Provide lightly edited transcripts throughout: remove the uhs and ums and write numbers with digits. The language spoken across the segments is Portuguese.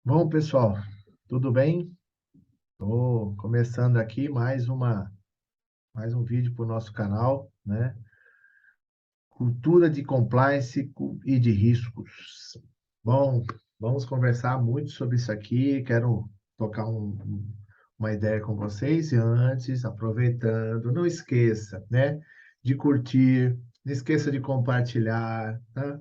Bom, pessoal, tudo bem? Estou começando aqui mais um vídeo para o nosso canal, né? Cultura de compliance e de riscos. Bom, vamos conversar muito sobre isso aqui. Quero tocar uma ideia com vocês e antes, aproveitando, não esqueça, né, de curtir, não esqueça de compartilhar, tá?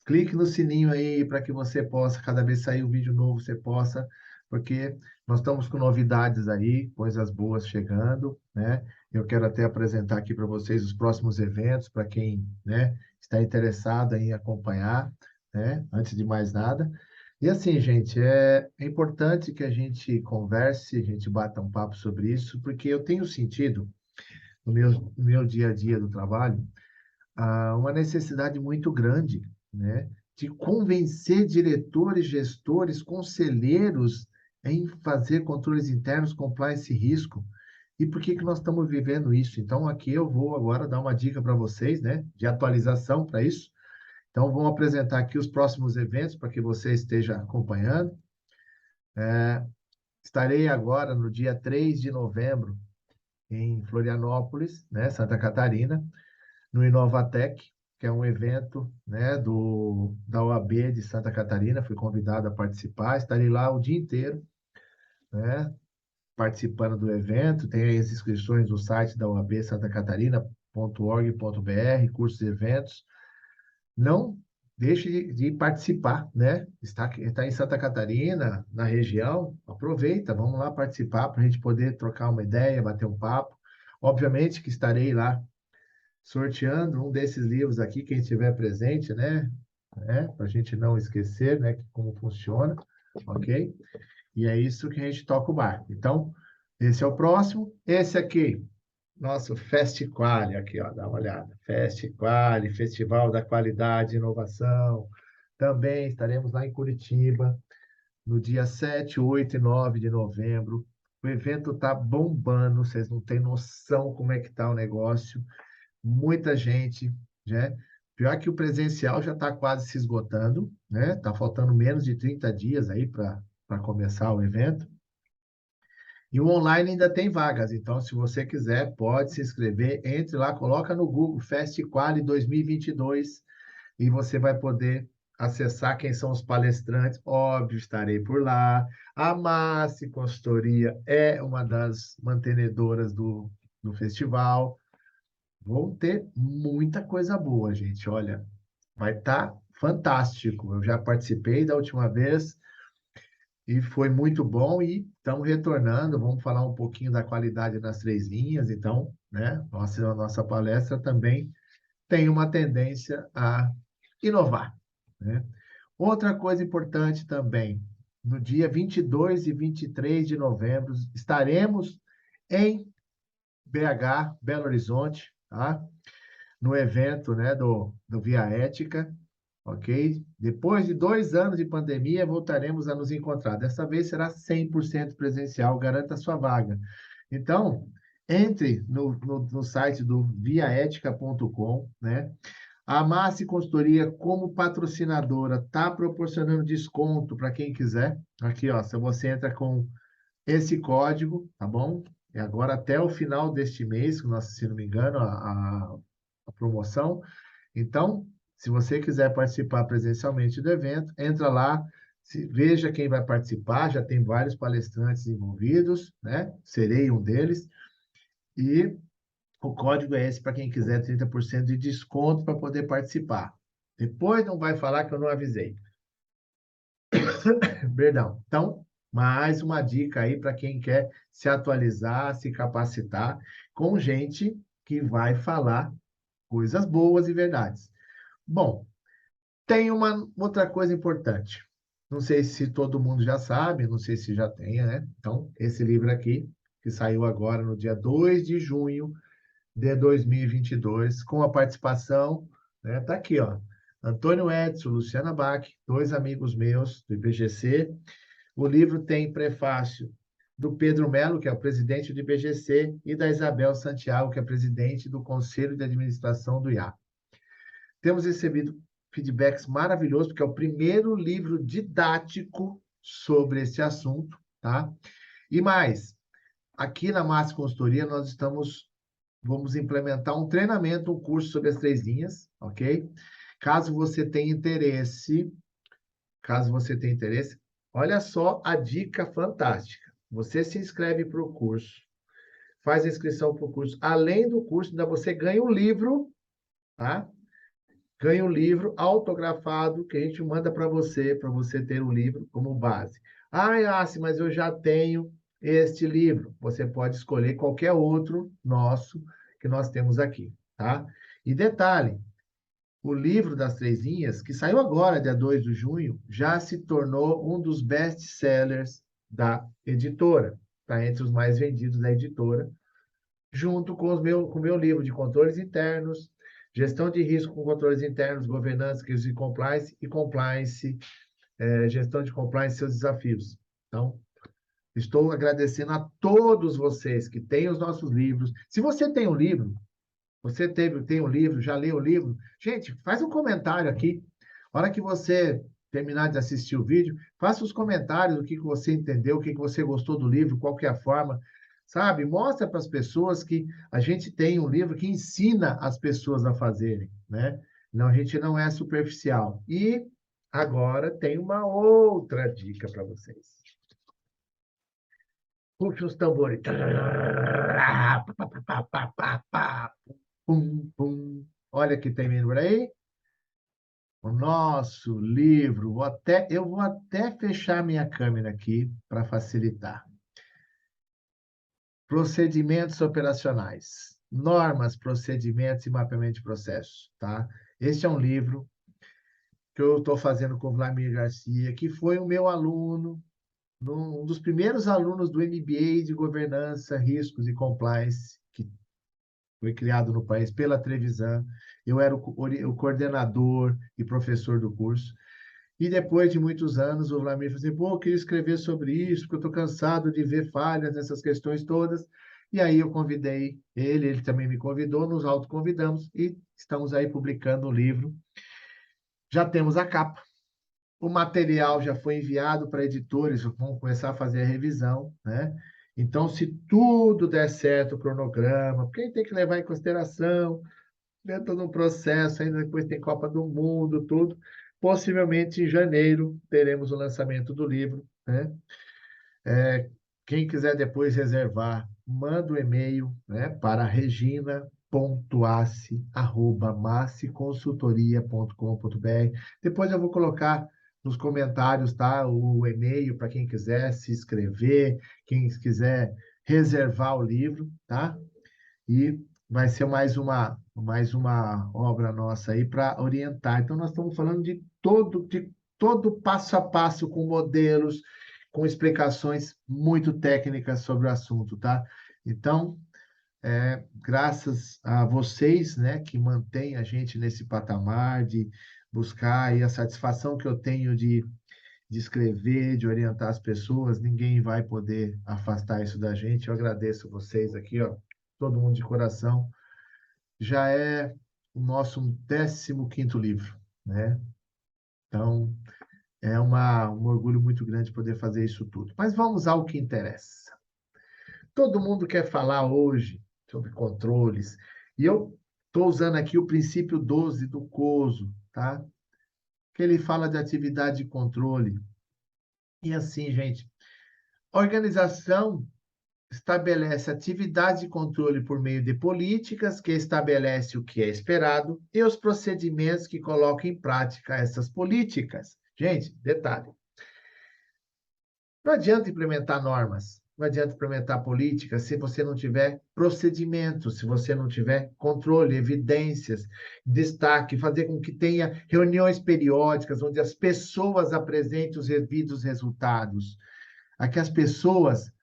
Clique no sininho aí para que você possa, cada vez sair um vídeo novo, você possa, porque nós estamos com novidades aí, coisas boas chegando, né? Eu quero até apresentar aqui para vocês os próximos eventos, para quem, né, está interessado em acompanhar, né? Antes de mais nada. E assim, gente, é importante que a gente converse, a gente bata um papo sobre isso, porque eu tenho sentido no meu dia a dia do trabalho, uma necessidade muito grande, né, de convencer diretores, gestores, conselheiros em fazer controles internos, compliance e risco. E por que que nós estamos vivendo isso? Então, aqui eu vou agora dar uma dica para vocês, né, de atualização para isso. Então, vamos apresentar aqui os próximos eventos para que você esteja acompanhando. Estarei agora no dia 3 de novembro em Florianópolis, né, Santa Catarina, no Inovatec, que é um evento, né, da OAB de Santa Catarina. Fui convidado a participar, estarei lá o dia inteiro, né, participando do evento. Tem as inscrições no site da OAB Santa Catarina.org.br, cursos e eventos. Não deixe de participar, né? Está em Santa Catarina, na região, aproveita, vamos lá participar para a gente poder trocar uma ideia, bater um papo. Obviamente que estarei lá sorteando um desses livros aqui, quem estiver presente, né? Para a gente não esquecer, né, como funciona, ok? E é isso que a gente toca o barco. Então, esse é o próximo. Esse aqui, nosso Festiquali, aqui, ó, dá uma olhada. Festiquali, Festival da Qualidade e Inovação. Também estaremos lá em Curitiba, no dia 7, 8 e 9 de novembro. O evento está bombando, vocês não têm noção como é que está o negócio, muita gente, né? Pior que o presencial já está quase se esgotando, né? Está faltando menos de 30 dias aí para começar o evento. E o online ainda tem vagas, então se você quiser, pode se inscrever, entre lá, coloca no Google FestQuali 2022 e você vai poder acessar quem são os palestrantes. Óbvio, estarei por lá. A Massi Consultoria é uma das mantenedoras do festival. Vão ter muita coisa boa, gente. Olha, vai estar fantástico. Eu já participei da última vez e foi muito bom e estamos retornando. Vamos falar um pouquinho da qualidade das três linhas. Então, né, a nossa palestra também tem uma tendência a inovar, né? Outra coisa importante também, no dia 22 e 23 de novembro, estaremos em BH, Belo Horizonte, tá? No evento, né, do Via Ética, ok? Depois de 2 anos de pandemia, voltaremos a nos encontrar. Dessa vez será 100% presencial, garanta a sua vaga. Então, entre no site do viaetica.com, né? A Massi Consultoria, como patrocinadora, está proporcionando desconto para quem quiser. Aqui, ó, se você entra com esse código, tá bom? É agora até o final deste mês, que nós, se não me engano, a promoção. Então, se você quiser participar presencialmente do evento, entra lá, veja quem vai participar, já tem vários palestrantes envolvidos, né? Serei um deles. E o código é esse para quem quiser 30% de desconto para poder participar. Depois não vai falar que eu não avisei. Perdão. Então, mais uma dica aí para quem quer se atualizar, se capacitar com gente que vai falar coisas boas e verdades. Bom, tem uma outra coisa importante. Não sei se todo mundo já sabe, não sei se já tem, né? Então, esse livro aqui, que saiu agora no dia 2 de junho de 2022, com a participação, né? Tá aqui, ó. Antônio Edson, Luciana Bach, dois amigos meus do IBGC. O livro tem prefácio do Pedro Melo, que é o presidente do IBGC, e da Isabel Santiago, que é presidente do Conselho de Administração do IA. Temos recebido feedbacks maravilhosos, porque é o primeiro livro didático sobre esse assunto, tá? E mais, aqui na Massa Consultoria vamos implementar um treinamento, um curso sobre as 3 linhas, ok? Caso você tenha interesse, olha só a dica fantástica. Você se inscreve para o curso, faz a inscrição para o curso. Além do curso, ainda você ganha um livro, tá? Ganha um livro autografado que a gente manda para você ter o livro como base. Ah, Yassi, mas eu já tenho este livro. Você pode escolher qualquer outro nosso que nós temos aqui, tá? E detalhe, o livro das 3 linhas, que saiu agora, dia 2 de junho, já se tornou um dos best-sellers da editora. Está entre os mais vendidos da editora, junto com com o meu livro de controles internos, gestão de risco com controles internos, governança, risco e compliance, gestão de compliance e seus desafios. Então, estou agradecendo a todos vocês que têm os nossos livros. Se você tem um livro, tem um livro, já leu o livro? Gente, faz um comentário aqui. Na hora que você terminar de assistir o vídeo, faça os comentários do que você entendeu, o que você gostou do livro, qual que é a forma, sabe? Mostra para as pessoas que a gente tem um livro que ensina as pessoas a fazerem, né? Não, a gente não é superficial. E agora tem uma outra dica para vocês. Puxa os tambores. Pum, pum. Olha que tem vindo por aí. O nosso livro. Eu vou até fechar minha câmera aqui para facilitar. Procedimentos operacionais. Normas, procedimentos e mapeamento de processos, tá? Este é um livro que eu estou fazendo com o Vladimir Garcia, que foi o meu aluno, um dos primeiros alunos do MBA de Governança, Riscos e Compliance, que foi criado no país pela Trevisan. Eu era o coordenador e professor do curso. E depois de muitos anos, o Vladimir falou assim, pô, eu queria escrever sobre isso, porque eu estou cansado de ver falhas nessas questões todas. E aí eu convidei ele também me convidou, nos autoconvidamos e estamos aí publicando o livro. Já temos a capa. O material já foi enviado para editores, vão começar a fazer a revisão, né? Então, se tudo der certo, o cronograma, porque a gente tem que levar em consideração, dentro do processo, ainda depois tem Copa do Mundo, tudo. Possivelmente em janeiro teremos o lançamento do livro, né? Quem quiser depois reservar, manda um e-mail, né, para regina.assi@masseconsultoria.com.br. Depois eu vou colocar nos comentários, tá, o e-mail para quem quiser se inscrever, quem quiser reservar o livro, tá? E vai ser mais uma obra nossa aí para orientar. Então, nós estamos falando de todo passo a passo, com modelos, com explicações muito técnicas sobre o assunto, tá? Então, graças a vocês, né, que mantêm a gente nesse patamar de buscar, e a satisfação que eu tenho de escrever, de orientar as pessoas, ninguém vai poder afastar isso da gente. Eu agradeço vocês aqui, ó, todo mundo de coração. Já é o nosso 15º livro, né? Então, é um orgulho muito grande poder fazer isso tudo. Mas vamos ao que interessa. Todo mundo quer falar hoje sobre controles, e eu estou usando aqui o princípio 12 do COSO, tá? Que ele fala de atividade de controle. E assim, gente, organização estabelece atividade de controle por meio de políticas que estabelece o que é esperado e os procedimentos que colocam em prática essas políticas. Gente, detalhe. Não adianta implementar normas, não adianta implementar políticas se você não tiver procedimento, se você não tiver controle, evidências, destaque, fazer com que tenha reuniões periódicas onde as pessoas apresentem os devidos resultados, a que as pessoas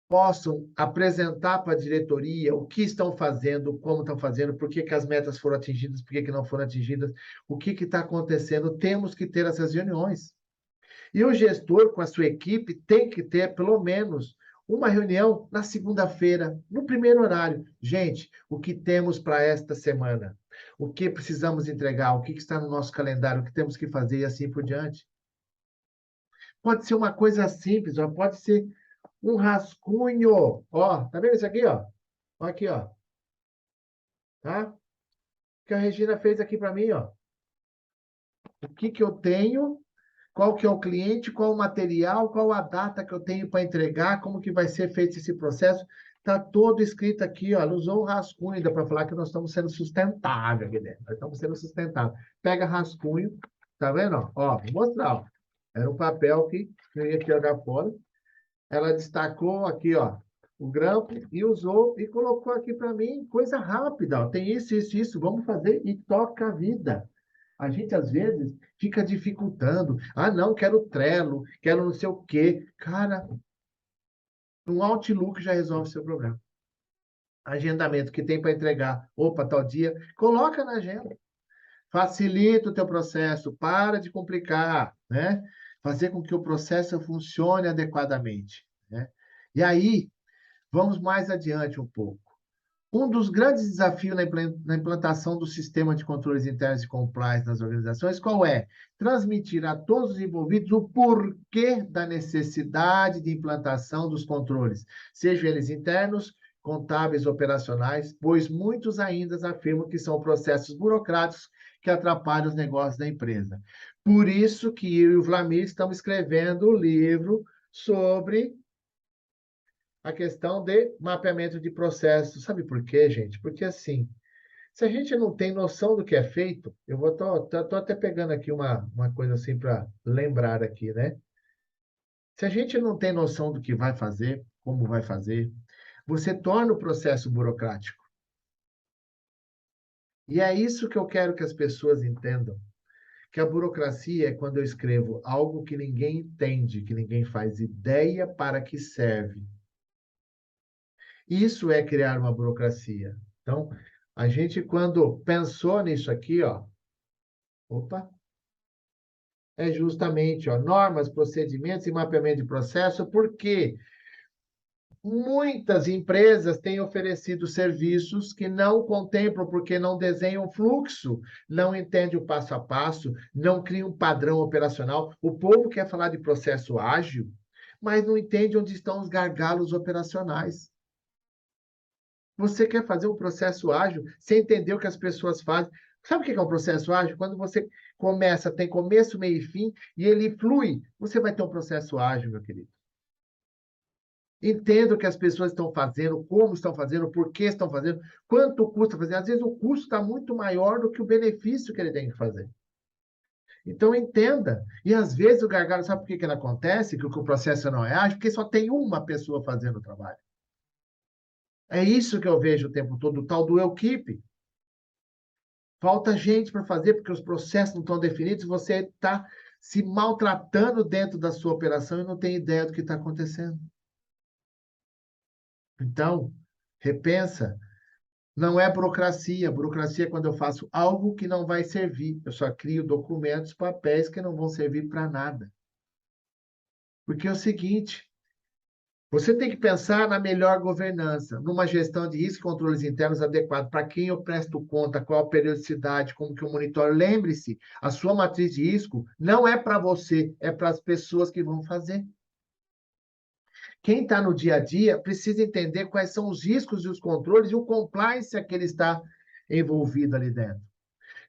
possam apresentar para a diretoria o que estão fazendo, como estão fazendo, por que as metas foram atingidas, por que não foram atingidas, o que está acontecendo. Temos que ter essas reuniões. E o gestor, com a sua equipe, tem que ter, pelo menos, uma reunião na segunda-feira, no primeiro horário. Gente, o que temos para esta semana? O que precisamos entregar? O que está no nosso calendário? O que temos que fazer? E assim por diante. Pode ser uma coisa simples, ó, pode ser um rascunho. Ó, tá vendo isso aqui, ó? Ó aqui, ó. Tá? O que a Regina fez aqui para mim, ó. O que que eu tenho, qual que é o cliente, qual o material, qual a data que eu tenho para entregar, como que vai ser feito esse processo. Está todo escrito aqui, ó. Ela usou o rascunho ainda para falar que nós estamos sendo sustentáveis aqui dentro. Nós estamos sendo sustentáveis. Pega rascunho, tá vendo? Ó, vou mostrar, ó. Era um papel que eu ia jogar fora. Ela destacou aqui, ó, o grampo e usou e colocou aqui para mim, coisa rápida, ó. Tem isso, isso, isso, vamos fazer e toca a vida. A gente, às vezes, fica dificultando. Ah, não, quero Trello, quero não sei o quê. Cara, um Outlook já resolve o seu problema. Agendamento que tem para entregar. Opa, tal dia. Coloca na agenda. Facilita o teu processo. Para de complicar, né? Fazer com que o processo funcione adequadamente, né? E aí, vamos mais adiante um pouco. Um dos grandes desafios na implantação do sistema de controles internos e compliance nas organizações, qual é? Transmitir a todos os envolvidos o porquê da necessidade de implantação dos controles, sejam eles internos, contábeis, operacionais, pois muitos ainda afirmam que são processos burocráticos que atrapalham os negócios da empresa. Por isso que eu e o Vlamir estamos escrevendo o livro sobre a questão de mapeamento de processos. Sabe por quê, gente? Porque assim, se a gente não tem noção do que é feito, eu vou tô até pegando aqui uma coisa assim para lembrar aqui, né? Se a gente não tem noção do que vai fazer, como vai fazer, você torna o processo burocrático. E é isso que eu quero que as pessoas entendam. Que a burocracia é quando eu escrevo algo que ninguém entende, que ninguém faz ideia para que serve. Isso é criar uma burocracia. Então, a gente, quando pensou nisso aqui, ó, opa, é justamente, ó, normas, procedimentos e mapeamento de processo, porque muitas empresas têm oferecido serviços que não contemplam, porque não desenham fluxo, não entendem o passo a passo, não criam um padrão operacional. O povo quer falar de processo ágil, mas não entende onde estão os gargalos operacionais. Você quer fazer um processo ágil sem entender o que as pessoas fazem. Sabe o que é um processo ágil? Quando você começa, tem começo, meio e fim, e ele flui, você vai ter um processo ágil, meu querido. Entenda o que as pessoas estão fazendo, como estão fazendo, por que estão fazendo, quanto custa fazer. Às vezes o custo está muito maior do que o benefício que ele tem que fazer. Então entenda. E às vezes o gargalo, sabe por que ele acontece? Que o processo não é ágil? Porque só tem uma pessoa fazendo o trabalho. É isso que eu vejo o tempo todo, o tal do equipe. Falta gente para fazer porque os processos não estão definidos, você está se maltratando dentro da sua operação e não tem ideia do que está acontecendo. Então, repensa. Não é burocracia. Burocracia é quando eu faço algo que não vai servir. Eu só crio documentos, papéis que não vão servir para nada. Porque é o seguinte, você tem que pensar na melhor governança, numa gestão de risco e controles internos adequados. Para quem eu presto conta, qual a periodicidade, como que eu monitoro. Lembre-se, a sua matriz de risco não é para você, é para as pessoas que vão fazer. Quem está no dia a dia precisa entender quais são os riscos e os controles e o compliance que ele está envolvido ali dentro.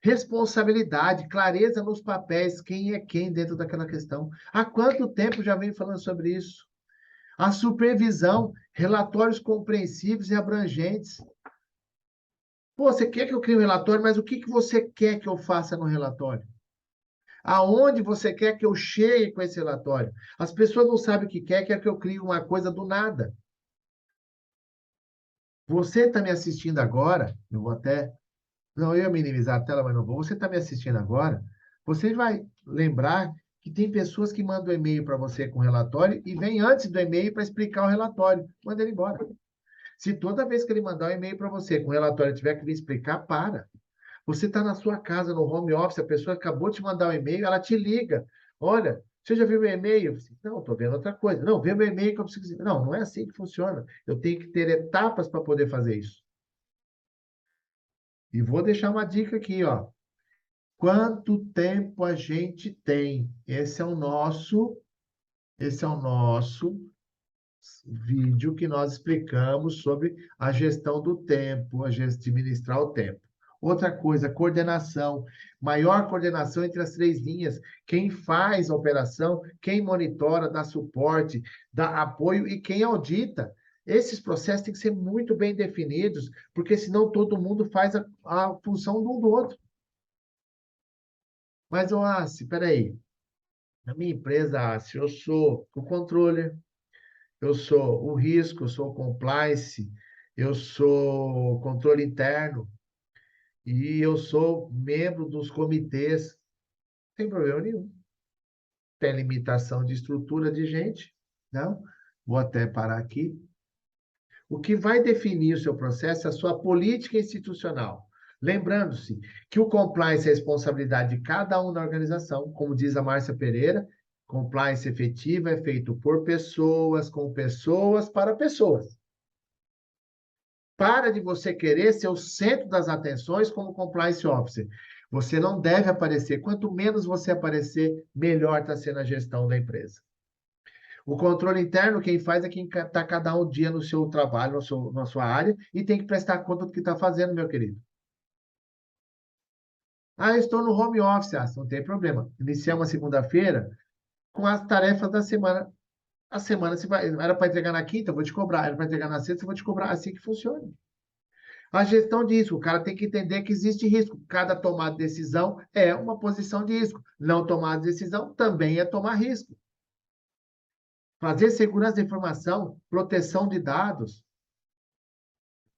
Responsabilidade, clareza nos papéis, quem é quem dentro daquela questão. Há quanto tempo já vem falando sobre isso? A supervisão, relatórios compreensivos e abrangentes. Pô, você quer que eu crie um relatório, mas o que você quer que eu faça no relatório? Aonde você quer que eu chegue com esse relatório? As pessoas não sabem o que quer que eu crie uma coisa do nada. Você está me assistindo agora, eu vou até. Não, eu ia minimizar a tela, mas não vou. Você está me assistindo agora, você vai lembrar que tem pessoas que mandam e-mail para você com relatório e vem antes do e-mail para explicar o relatório. Manda ele embora. Se toda vez que ele mandar um e-mail para você com relatório tiver que vir explicar, para. Você está na sua casa, no home office, a pessoa acabou de te mandar um e-mail, ela te liga. Olha, você já viu meu e-mail? Não, estou vendo outra coisa. Não, vê meu e-mail que eu preciso. Não, não é assim que funciona. Eu tenho que ter etapas para poder fazer isso. E vou deixar uma dica aqui, ó. Quanto tempo a gente tem? Esse é o nosso Esse é o nosso vídeo que nós explicamos sobre a gestão do tempo, administrar o tempo. Outra coisa, coordenação. Maior coordenação entre as três linhas. Quem faz a operação, quem monitora, dá suporte, dá apoio e quem audita. Esses processos têm que ser muito bem definidos, porque senão todo mundo faz a função de um do outro. Mas, espera aí. Na minha empresa, eu sou o controller, eu sou o risco, eu sou o compliance, eu sou controle interno e eu sou membro dos comitês. Não tem problema nenhum. Tem limitação de estrutura de gente, não? Vou até parar aqui. O que vai definir o seu processo é a sua política institucional. Lembrando-se que o compliance é responsabilidade de cada um da organização, como diz a Márcia Pereira, compliance efetivo é feito por pessoas, com pessoas, para pessoas. Para de você querer ser o centro das atenções como compliance officer. Você não deve aparecer. Quanto menos você aparecer, melhor está sendo a gestão da empresa. O controle interno, quem faz é quem está cada um dia no seu trabalho, na sua área, e tem que prestar conta do que está fazendo, meu querido. Eu estou no home office. Não tem problema. Iniciamos a segunda-feira com as tarefas da semana. A semana, se vai, era para entregar na quinta, eu vou te cobrar. Era para entregar na sexta, eu vou te cobrar. Assim que funciona. A gestão de risco, o cara tem que entender que existe risco. Cada tomada de decisão é uma posição de risco. Não tomar decisão também é tomar risco. Fazer segurança da informação, proteção de dados,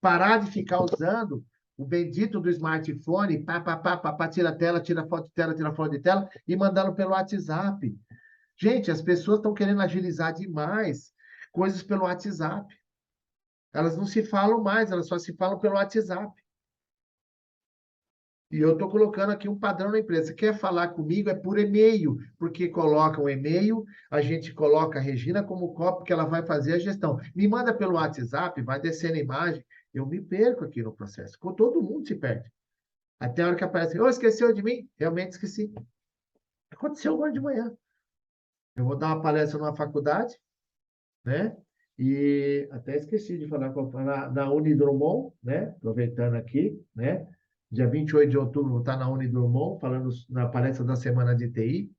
parar de ficar usando o bendito do smartphone, tira a tela, tira foto de tela, tira foto de tela e mandando pelo WhatsApp. Gente, as pessoas estão querendo agilizar demais coisas pelo WhatsApp. Elas não se falam mais, elas só se falam pelo WhatsApp. E eu estou colocando aqui um padrão na empresa. Quer falar comigo? É por e-mail, porque coloca um e-mail, a gente coloca a Regina como cópia, que ela vai fazer a gestão. Me manda pelo WhatsApp, vai descendo a imagem. Eu me perco aqui no processo. Todo mundo se perde. Até a hora que aparece, esqueceu de mim? Realmente esqueci. Aconteceu agora de manhã. Eu vou dar uma palestra numa faculdade, né? E até esqueci de falar na Unidromon, né? Aproveitando aqui, né? Dia 28 de outubro, vou estar na Unidromon, falando na palestra da Semana de TI.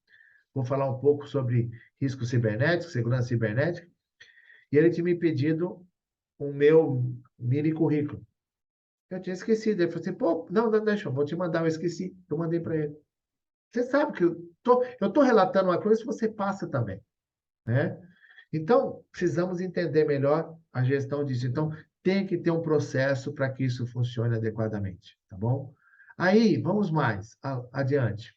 Vou falar um pouco sobre risco cibernético, segurança cibernética. E ele tinha me pedido o meu mini currículo. Eu tinha esquecido. Ele falou assim, pô, não, deixa, eu vou te mandar. Eu esqueci. Eu mandei para ele. Você sabe que eu tô relatando uma coisa que você passa também, né? Então, precisamos entender melhor a gestão disso. Então, tem que ter um processo para que isso funcione adequadamente, tá bom? Aí, vamos mais adiante.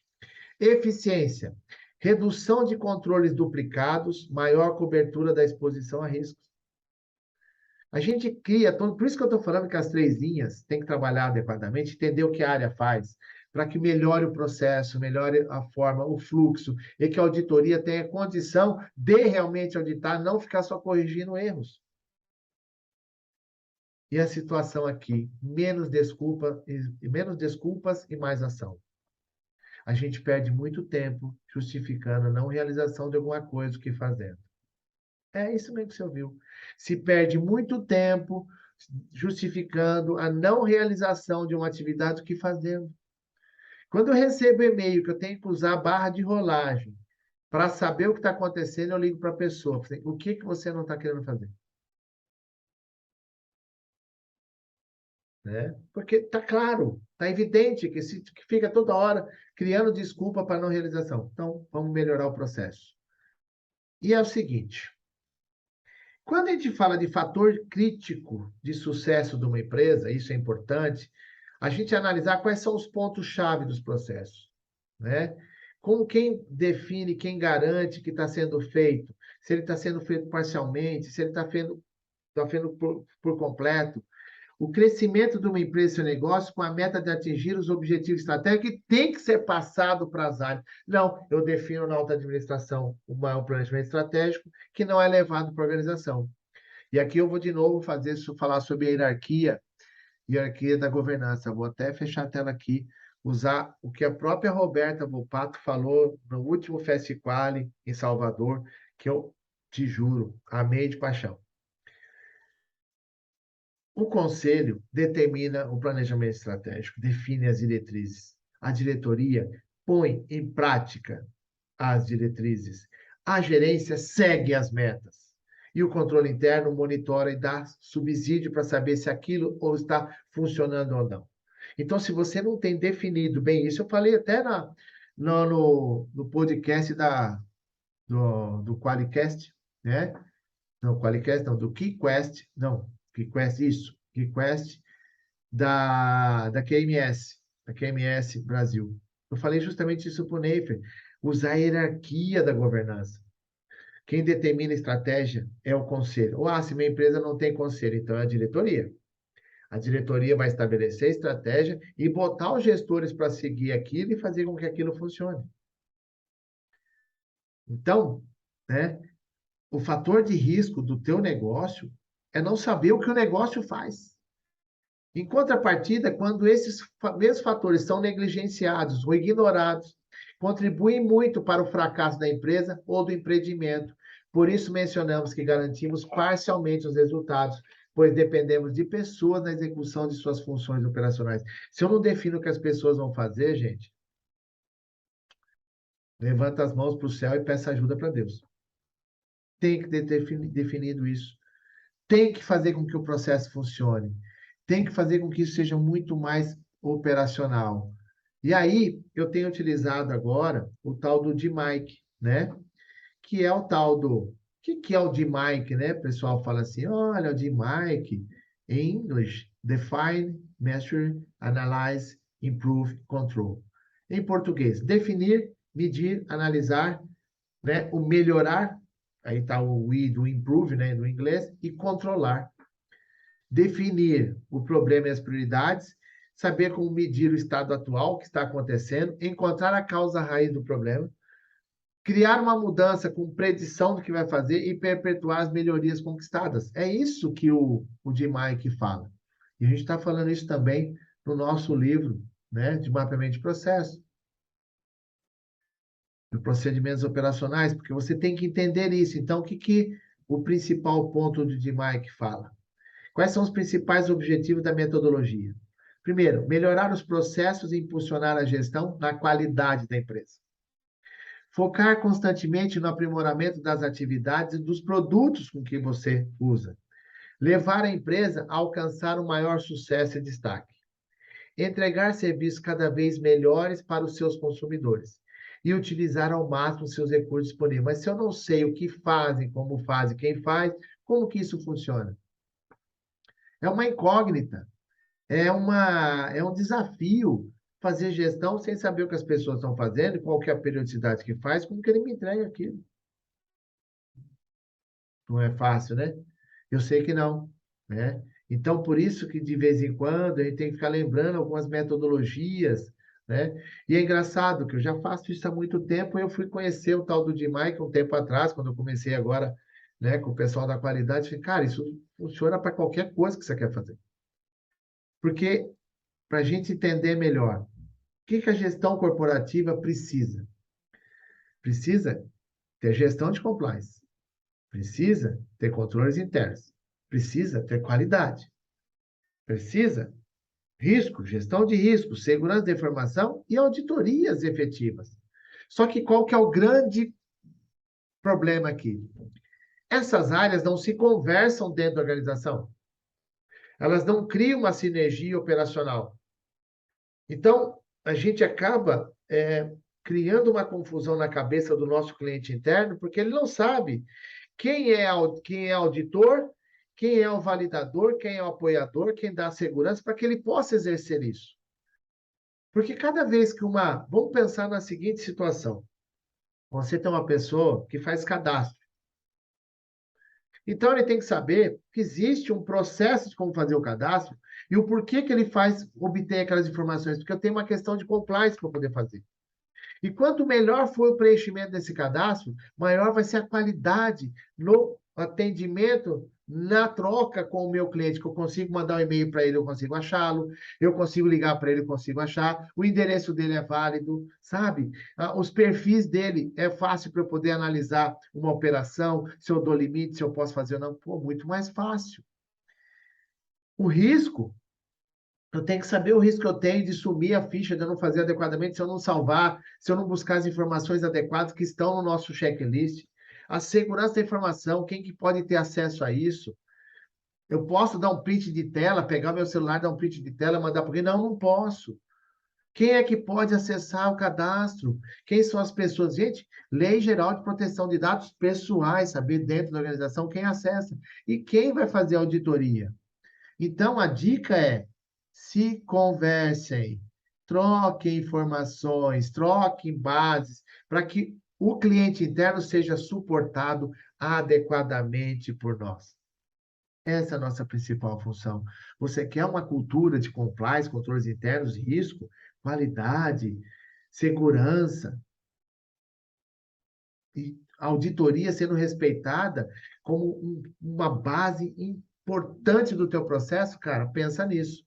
Eficiência. Redução de controles duplicados, maior cobertura da exposição a riscos. A gente cria, por isso que eu estou falando que as três linhas têm que trabalhar adequadamente, entender o que a área faz, para que melhore o processo, melhore a forma, o fluxo, e que a auditoria tenha condição de realmente auditar, não ficar só corrigindo erros. E a situação aqui, menos desculpas e mais ação. A gente perde muito tempo justificando a não realização de alguma coisa que fazendo. É isso mesmo que você ouviu. Se perde muito tempo justificando a não realização de uma atividade, o que fazendo. Quando eu recebo e-mail que eu tenho que usar a barra de rolagem para saber o que está acontecendo, eu ligo para a pessoa. O que você não está querendo fazer? Né? Porque está claro, está evidente que fica toda hora criando desculpa para não realização. Então, vamos melhorar o processo. E é o seguinte, quando a gente fala de fator crítico de sucesso de uma empresa, isso é importante, a gente analisar quais são os pontos-chave dos processos, né? Como quem define, quem garante que está sendo feito, se ele está sendo feito parcialmente, se ele está feito por completo, o crescimento de uma empresa e seu negócio com a meta de atingir os objetivos estratégicos que tem que ser passado para as áreas. Não, eu defino na alta administração um planejamento estratégico que não é levado para a organização. E aqui eu vou de novo falar sobre a hierarquia da governança. Eu vou até fechar a tela aqui, usar o que a própria Roberta Volpato falou no último Festival em Salvador, que eu te juro, amei de paixão. O conselho determina o planejamento estratégico, define as diretrizes. A diretoria põe em prática as diretrizes. A gerência segue as metas. E o controle interno monitora e dá subsídio para saber se aquilo ou está funcionando ou não. Então, se você não tem definido bem isso, eu falei até no podcast do Qualicast, né? Não, Qualicast, não, do KeyQuest, não, KeyQuest, isso, KeyQuest da QMS Brasil. Eu falei justamente isso para o Neifer, usar a hierarquia da governança. Quem determina a estratégia é o conselho. Ou, se minha empresa não tem conselho, então é a diretoria. A diretoria vai estabelecer a estratégia e botar os gestores para seguir aquilo e fazer com que aquilo funcione. Então, né, o fator de risco do teu negócio é não saber o que o negócio faz. Em contrapartida, quando esses mesmos fatores são negligenciados ou ignorados, contribuem muito para o fracasso da empresa ou do empreendimento. Por isso, mencionamos que garantimos parcialmente os resultados, pois dependemos de pessoas na execução de suas funções operacionais. Se eu não defino o que as pessoas vão fazer, gente, levanta as mãos para o céu e peça ajuda para Deus. Tem que ter definido isso. Tem que fazer com que o processo funcione. Tem que fazer com que isso seja muito mais operacional. E aí, eu tenho utilizado agora o tal do DMAIC, né? Que é o tal do... O que é o DMAIC, né? O pessoal fala assim, olha, o DMAIC, em inglês, Define, Measure, Analyze, Improve, Control. Em português, definir, medir, analisar, né? O melhorar, aí está o I do improve, né? No inglês, e controlar. Definir o problema e as prioridades, saber como medir o estado atual, o que está acontecendo, encontrar a causa raiz do problema, criar uma mudança com predição do que vai fazer e perpetuar as melhorias conquistadas. É isso que o DMAIC fala. E a gente está falando isso também no nosso livro, né, de mapeamento de processo, de procedimentos operacionais, porque você tem que entender isso. Então, o que o principal ponto do DMAIC fala? Quais são os principais objetivos da metodologia? Primeiro, melhorar os processos e impulsionar a gestão na qualidade da empresa. Focar constantemente no aprimoramento das atividades e dos produtos com que você usa. Levar a empresa a alcançar o maior sucesso e destaque. Entregar serviços cada vez melhores para os seus consumidores. E utilizar ao máximo seus recursos disponíveis. Mas se eu não sei o que fazem, como fazem, quem faz, como que isso funciona? É uma incógnita. É um desafio fazer gestão sem saber o que as pessoas estão fazendo, qual que é a periodicidade que faz, como que ele me entrega aquilo. Não é fácil, né? Eu sei que não, né? Então, por isso que de vez em quando a gente tem que ficar lembrando algumas metodologias, né? E é engraçado que eu já faço isso há muito tempo, eu fui conhecer o tal do DMAIC um tempo atrás, quando eu comecei agora, né, com o pessoal da qualidade, falei, cara, isso funciona para qualquer coisa que você quer fazer. Porque, para a gente entender melhor, o que a gestão corporativa precisa? Precisa ter gestão de compliance, precisa ter controles internos, precisa ter qualidade, precisa risco, gestão de risco, segurança da informação e auditorias efetivas. Só que qual que é o grande problema aqui? Essas áreas não se conversam dentro da organização. Elas não criam uma sinergia operacional. Então, a gente acaba criando uma confusão na cabeça do nosso cliente interno, porque ele não sabe quem é auditor, quem é o validador, quem é o apoiador, quem dá a segurança para que ele possa exercer isso. Porque cada vez que Vamos pensar na seguinte situação. Você tem uma pessoa que faz cadastro. Então, ele tem que saber que existe um processo de como fazer o cadastro e o porquê que ele obtém aquelas informações, porque eu tenho uma questão de compliance para poder fazer. E quanto melhor for o preenchimento desse cadastro, maior vai ser a qualidade no atendimento Na troca com o meu cliente, que eu consigo mandar um e-mail para ele, eu consigo achá-lo, eu consigo ligar para ele, eu consigo achar, o endereço dele é válido, sabe? Os perfis dele é fácil para eu poder analisar uma operação, se eu dou limite, se eu posso fazer ou não. Pô, muito mais fácil. O risco, eu tenho que saber o risco que eu tenho de sumir a ficha, de eu não fazer adequadamente, se eu não salvar, se eu não buscar as informações adequadas que estão no nosso checklist. A segurança da informação, quem que pode ter acesso a isso? Eu posso dar um print de tela, pegar meu celular, dar um print de tela, mandar para alguém? Não, não posso. Quem é que pode acessar o cadastro? Quem são as pessoas? Gente, Lei Geral de Proteção de Dados Pessoais, saber dentro da organização quem acessa e quem vai fazer a auditoria. Então, a dica é: se conversem, troquem informações, troquem bases, para que o cliente interno seja suportado adequadamente por nós. Essa é a nossa principal função. Você quer uma cultura de compliance, controles internos, risco, qualidade, segurança e auditoria sendo respeitada como uma base importante do teu processo, cara, pensa nisso.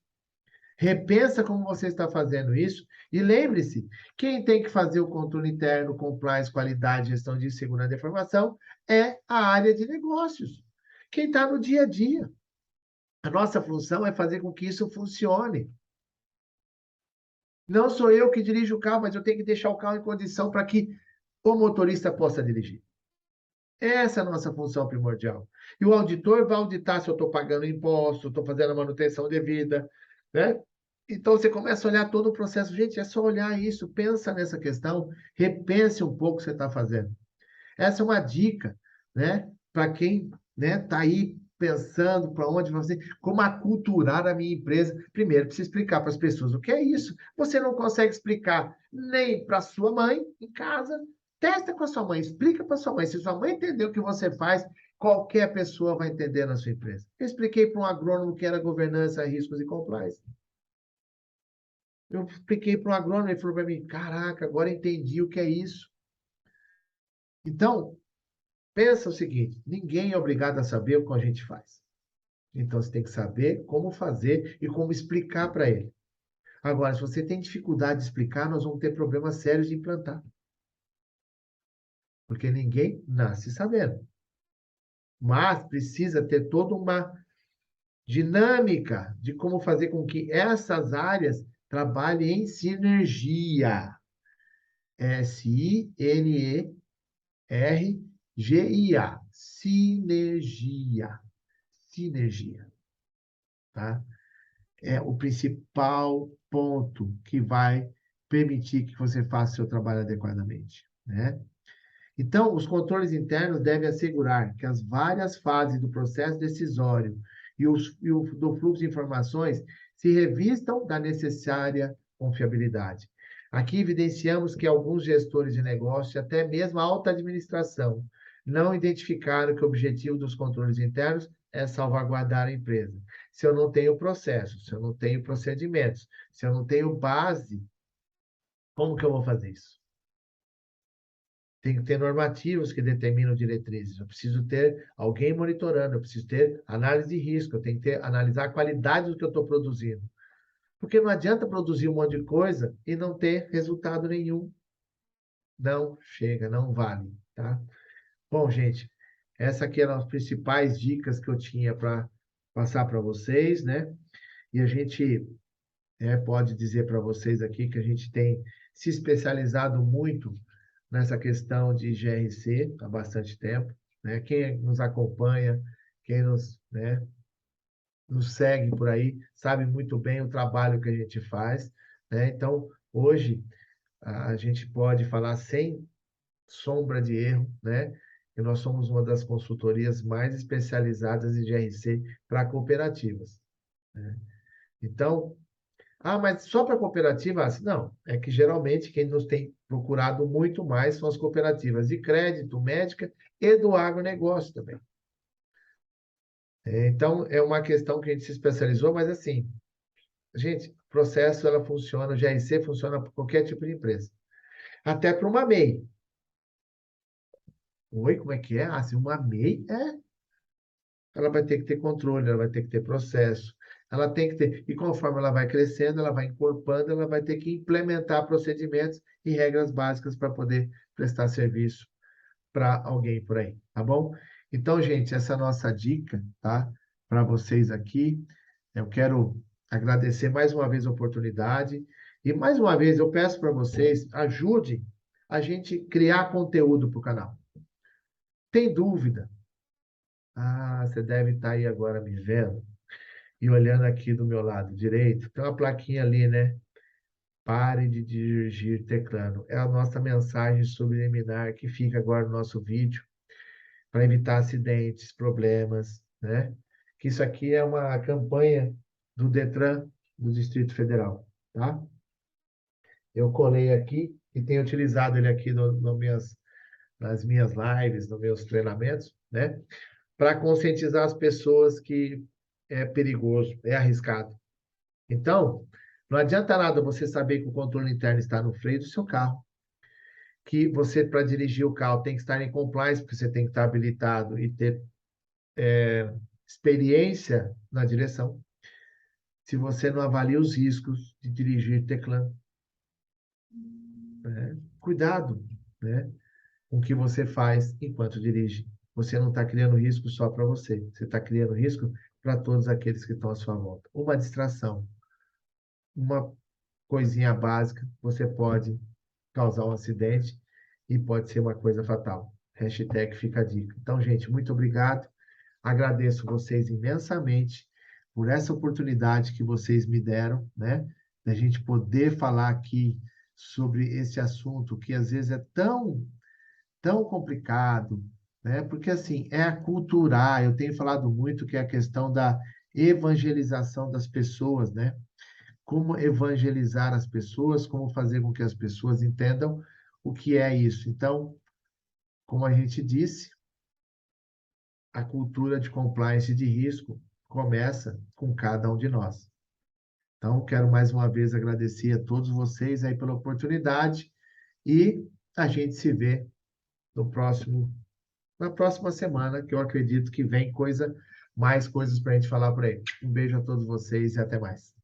Repensa como você está fazendo isso e lembre-se, quem tem que fazer o controle interno, compliance, qualidade, gestão de segurança da informação é a área de negócios. Quem está no dia a dia. A nossa função é fazer com que isso funcione. Não sou eu que dirijo o carro, mas eu tenho que deixar o carro em condição para que o motorista possa dirigir. Essa é a nossa função primordial. E o auditor vai auditar se eu estou pagando imposto, estou fazendo a manutenção devida, né? Então você começa a olhar todo o processo. Gente, é só olhar isso, pensa nessa questão, repense um pouco o que você está fazendo. Essa é uma dica, né? Para quem, né, está aí pensando para onde você, como aculturar a minha empresa. Primeiro, precisa explicar para as pessoas o que é isso. Você não consegue explicar nem para sua mãe em casa. Testa com a sua mãe, explica para sua mãe. Se sua mãe entender o que você faz, qualquer pessoa vai entender na sua empresa. Eu expliquei para um agrônomo que era governança, riscos e compliance. Eu expliquei para um agrônomo, ele falou para mim: caraca, agora entendi o que é isso. Então, pensa o seguinte: ninguém é obrigado a saber o que a gente faz. Então você tem que saber como fazer e como explicar para ele. Agora, se você tem dificuldade de explicar, nós vamos ter problemas sérios de implantar. Porque ninguém nasce sabendo. Mas precisa ter toda uma dinâmica de como fazer com que essas áreas trabalhem em sinergia. Sinergia. Sinergia. Sinergia. Tá? É o principal ponto que vai permitir que você faça o seu trabalho adequadamente, né? Então, os controles internos devem assegurar que as várias fases do processo decisório do fluxo de informações se revistam da necessária confiabilidade. Aqui evidenciamos que alguns gestores de negócio, até mesmo a alta administração, não identificaram que o objetivo dos controles internos é salvaguardar a empresa. Se eu não tenho processo, se eu não tenho procedimentos, se eu não tenho base, como que eu vou fazer isso? Tem que ter normativos que determinam diretrizes. Eu preciso ter alguém monitorando, eu preciso ter análise de risco, eu tenho que analisar a qualidade do que eu estou produzindo. Porque não adianta produzir um monte de coisa e não ter resultado nenhum. Não chega, não vale, tá? Bom, gente, essa aqui eram as principais dicas que eu tinha para passar para vocês, né? E a gente pode dizer para vocês aqui que a gente tem se especializado muito nessa questão de GRC há bastante tempo, né? Quem nos acompanha, quem nos segue por aí, sabe muito bem o trabalho que a gente faz, né? Então, hoje, a gente pode falar sem sombra de erro, né? Que nós somos uma das consultorias mais especializadas em GRC para cooperativas, né? Então, mas só para cooperativa? Não, é que geralmente quem nos tem procurado muito mais são as cooperativas de crédito, médica e do agronegócio também. Então, é uma questão que a gente se especializou, mas assim, gente, o processo ela funciona, o GRC funciona para qualquer tipo de empresa. Até para uma MEI. Oi, como é que é? Ah, se uma MEI é. ela vai ter que ter controle, ela vai ter que ter processo, ela tem que ter. E conforme ela vai crescendo, ela vai encorpando, ela vai ter que implementar procedimentos e regras básicas para poder prestar serviço para alguém por aí, tá bom? Então, gente, essa é a nossa dica, tá? Para vocês aqui. Eu quero agradecer mais uma vez a oportunidade e mais uma vez eu peço para vocês, ajude a gente criar conteúdo para o canal. Tem dúvida? Ah, você deve estar aí agora me vendo e olhando aqui do meu lado direito, tem uma plaquinha ali, né? Pare de dirigir teclando. É a nossa mensagem subliminar que fica agora no nosso vídeo para evitar acidentes, problemas, né? Que isso aqui é uma campanha do Detran do Distrito Federal, tá? Eu colei aqui e tenho utilizado ele aqui nas minhas lives, nos meus treinamentos, né? Para conscientizar as pessoas que é perigoso, é arriscado. Então, não adianta nada você saber que o controle interno está no freio do seu carro, que você, para dirigir o carro, tem que estar em compliance, porque você tem que estar habilitado e ter experiência na direção, se você não avalia os riscos de dirigir teclando. Né? Cuidado, né, com o que você faz enquanto dirige. Você não está criando risco só para você, você está criando risco para todos aqueles que estão à sua volta. Uma distração, uma coisinha básica, você pode causar um acidente e pode ser uma coisa fatal. Hashtag fica a dica. Então, gente, muito obrigado. Agradeço vocês imensamente por essa oportunidade que vocês me deram, né? Da gente poder falar aqui sobre esse assunto que às vezes é tão complicado, né? Porque assim, é aculturar. Eu tenho falado muito que é a questão da evangelização das pessoas, né? Como evangelizar as pessoas, como fazer com que as pessoas entendam o que é isso. Então, como a gente disse, a cultura de compliance de risco começa com cada um de nós. Então, quero mais uma vez agradecer a todos vocês aí pela oportunidade e a gente se vê no próximo, na próxima semana, que eu acredito que vem mais coisas para a gente falar por aí. Um beijo a todos vocês e até mais.